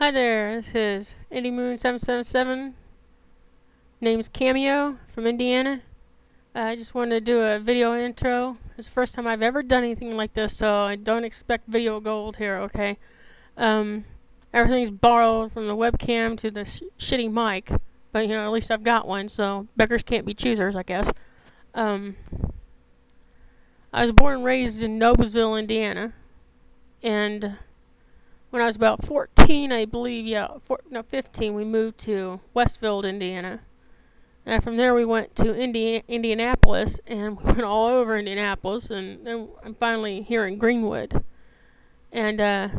Hi there, this is IndyMoon777. Name's Cameo from Indiana. I just wanted to do a video intro. It's the first time I've ever done anything like this, so I don't expect video gold here, okay? Um, Everything's borrowed from the webcam to the shitty mic, but at least I've got one, so beggars can't be choosers, I guess. Um, I was born and raised in Noblesville, Indiana, and when I was about 14, I believe, 15, we moved to Westville, Indiana. And from there we went to Indianapolis, and we went all over Indianapolis, and then I'm finally here in Greenwood. And I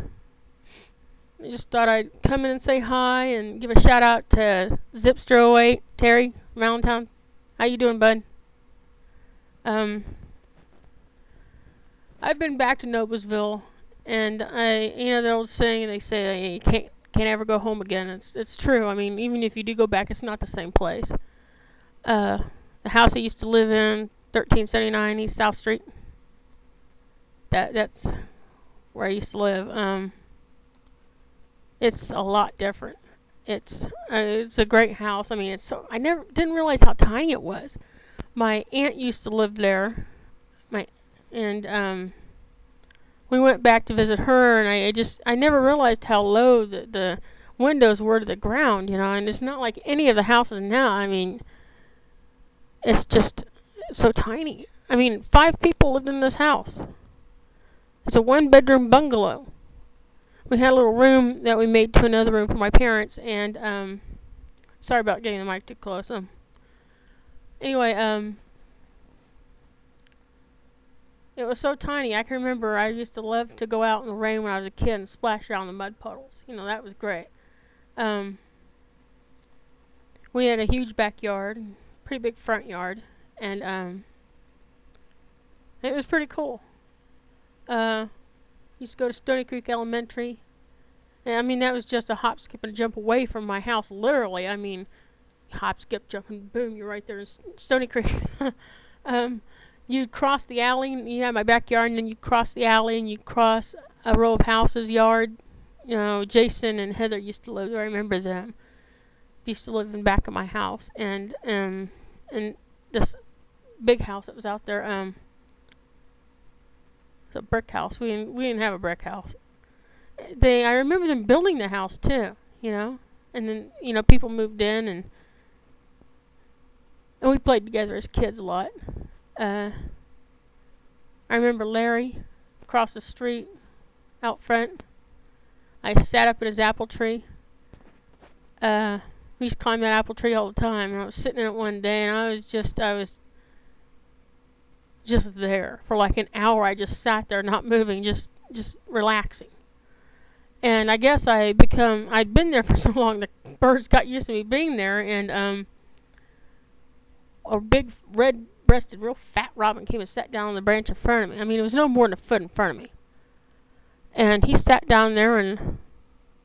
just thought I'd come in and say hi and give a shout out to Zipster08, Terry from Allentown. How you doing, bud? I've been back to Noblesville. And the old saying, they say you can't ever go home again. It's true. I mean, even if you do go back, it's not the same place. The house I used to live in, 1379 East South Street. That's where I used to live. It's a lot different. It's a great house. I mean, I never didn't realize how tiny it was. My aunt used to live there. We went back to visit her, and I never realized how low the windows were to the ground, and it's not like any of the houses now. I mean, it's just so tiny. I mean, 5 people lived in this house. It's a 1-bedroom bungalow. We had a little room that we made to another room for my parents, and, sorry about getting the mic too close. Anyway, it was so tiny. I can remember I used to love to go out in the rain when I was a kid and splash around the mud puddles. That was great. We had a huge backyard, pretty big front yard, and it was pretty cool. Used to go to Stony Creek Elementary. And, I mean, that was just a hop, skip, and a jump away from my house, literally. I mean, hop, skip, jump, and boom, you're right there in Stony Creek. You'd cross the alley, you had my backyard, and then you'd cross the alley, and you'd cross a row of houses, yard. Jason and Heather used to live there. I remember them. They used to live in back of my house, and this big house that was out there, it's a brick house. We didn't have a brick house. I remember them building the house too, and then people moved in, and we played together as kids a lot. I remember Larry across the street out front. I sat up in his apple tree. We used to climb that apple tree all the time, and I was sitting in it one day, and I was just there for like an hour. I just sat there not moving, just relaxing. And I guess I'd been there for so long, the birds got used to me being there, and a big red-breasted, real fat robin came and sat down on the branch in front of me. I mean, it was no more than a foot in front of me. And he sat down there, and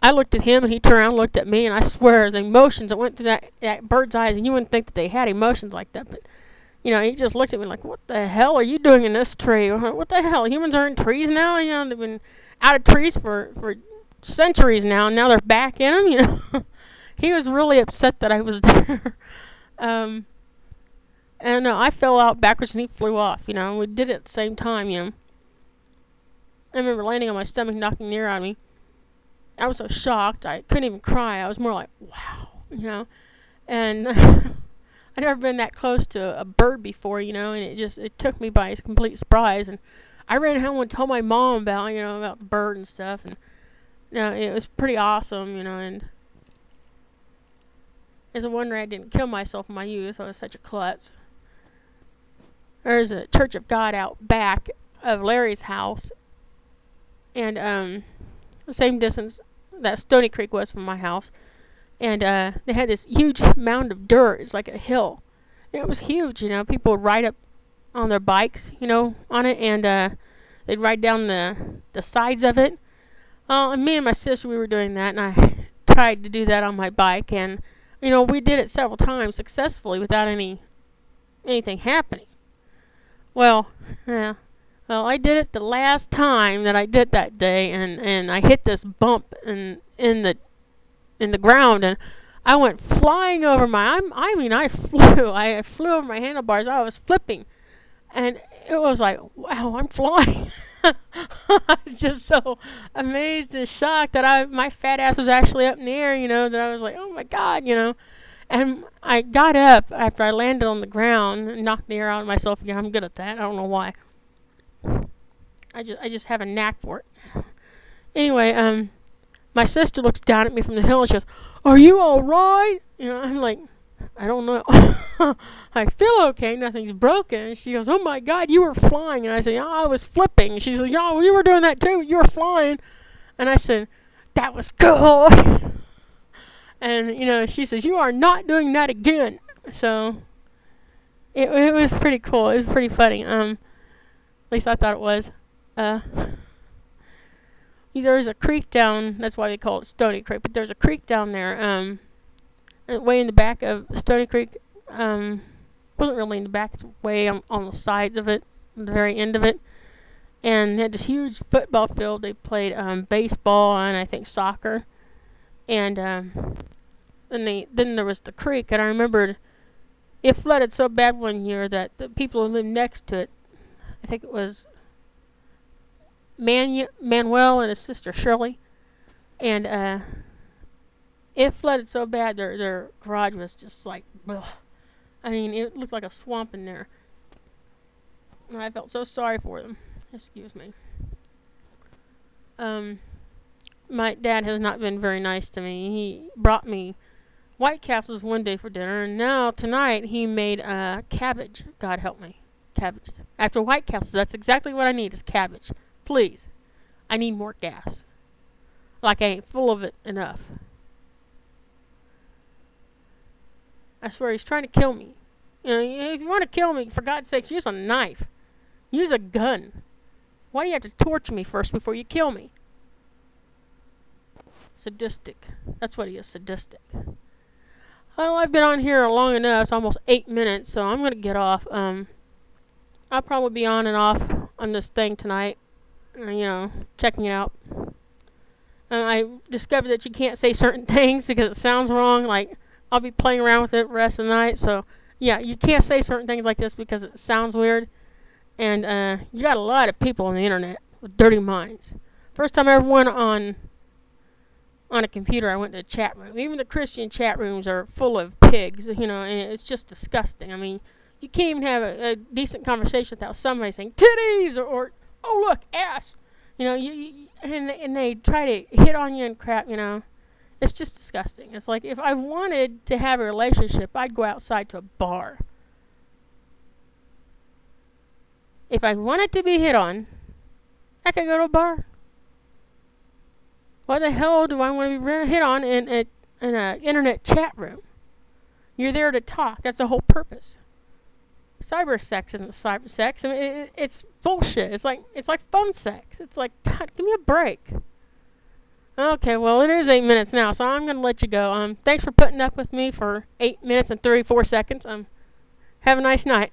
I looked at him, and he turned around and looked at me, and I swear the emotions that went through that bird's eyes, and you wouldn't think that they had emotions like that, but, he just looked at me like, what the hell are you doing in this tree? What the hell? Humans are in trees now? They've been out of trees for centuries now, and now they're back in them, He was really upset that I was there. And I fell out backwards and he flew off, We did it at the same time, I remember landing on my stomach, knocking the air out of me. I was so shocked, I couldn't even cry. I was more like, wow, And I'd never been that close to a bird before, and it took me by complete surprise. And I ran home and told my mom about the bird and stuff. And, it was pretty awesome, and it's a wonder I didn't kill myself in my youth. I was such a klutz. There's a Church of God out back of Larry's house, and the same distance that Stony Creek was from my house, and they had this huge mound of dirt. It's like a hill. It was huge, People would ride up on their bikes, on it, and they'd ride down the sides of it. And me and my sister, we were doing that, and I tried to do that on my bike, and we did it several times successfully without anything happening. Well, I did it the last time that I did that day, and I hit this bump in the in the ground, and I went flying over I flew. I flew over my handlebars. I was flipping, and it was like, wow, I'm flying. I was just so amazed and shocked that my fat ass was actually up in the air, that I was like, oh my God. And I got up after I landed on the ground and knocked the air out of myself again. I'm good at that. I don't know why. I just have a knack for it. Anyway, my sister looks down at me from the hill and she goes, "Are you all right?" I'm like, I don't know. I feel okay. Nothing's broken. And she goes, "Oh my God, you were flying." And I said, "Yeah, I was flipping." She says, "Yeah, you were doing that too. You were flying." And I said, "That was cool." And, she says, "You are not doing that again." So it was pretty cool. It was pretty funny. At least I thought it was. There's a creek down. That's why they call it Stony Creek. But there's a creek down there. Way in the back of Stony Creek. Wasn't really in the back. It's way on the sides of it, the very end of it. And they had this huge football field. They played baseball and I think soccer. And then there was the creek. And I remembered it flooded so bad one year that the people who lived next to it, I think it was Manuel and his sister Shirley, and it flooded so bad their garage was just like, ugh. I mean, it looked like a swamp in there. And I felt so sorry for them. Excuse me. My dad has not been very nice to me. He brought me White Castles one day for dinner, and now tonight he made cabbage. God help me, cabbage. After White Castles, that's exactly what I need is cabbage. Please, I need more gas. Like I ain't full of it enough. I swear he's trying to kill me. If you want to kill me, for God's sakes, use a knife. Use a gun. Why do you have to torture me first before you kill me? Sadistic. That's what he is, sadistic. Well, I've been on here long enough. It's almost 8 minutes, so I'm going to get off. I'll probably be on and off on this thing tonight. Checking it out. I discovered that you can't say certain things because it sounds wrong. Like, I'll be playing around with it the rest of the night. So, yeah, you can't say certain things like this because it sounds weird. And you got a lot of people on the internet with dirty minds. First time I ever went on a computer, I went to a chat room. Even the Christian chat rooms are full of pigs, and it's just disgusting. I mean, you can't even have a decent conversation without somebody saying titties or oh look, ass. And they try to hit on you and crap. It's just disgusting. It's like if I wanted to have a relationship, I'd go outside to a bar. If I wanted to be hit on, I could go to a bar. Why the hell do I want to be hit on in an internet chat room? You're there to talk. That's the whole purpose. Cyber sex isn't cyber sex. I mean, it's bullshit. It's like phone sex. It's like, God, give me a break. Okay, well, it is 8 minutes now, so I'm gonna let you go. Thanks for putting up with me for 8 minutes and 34 seconds. Have a nice night.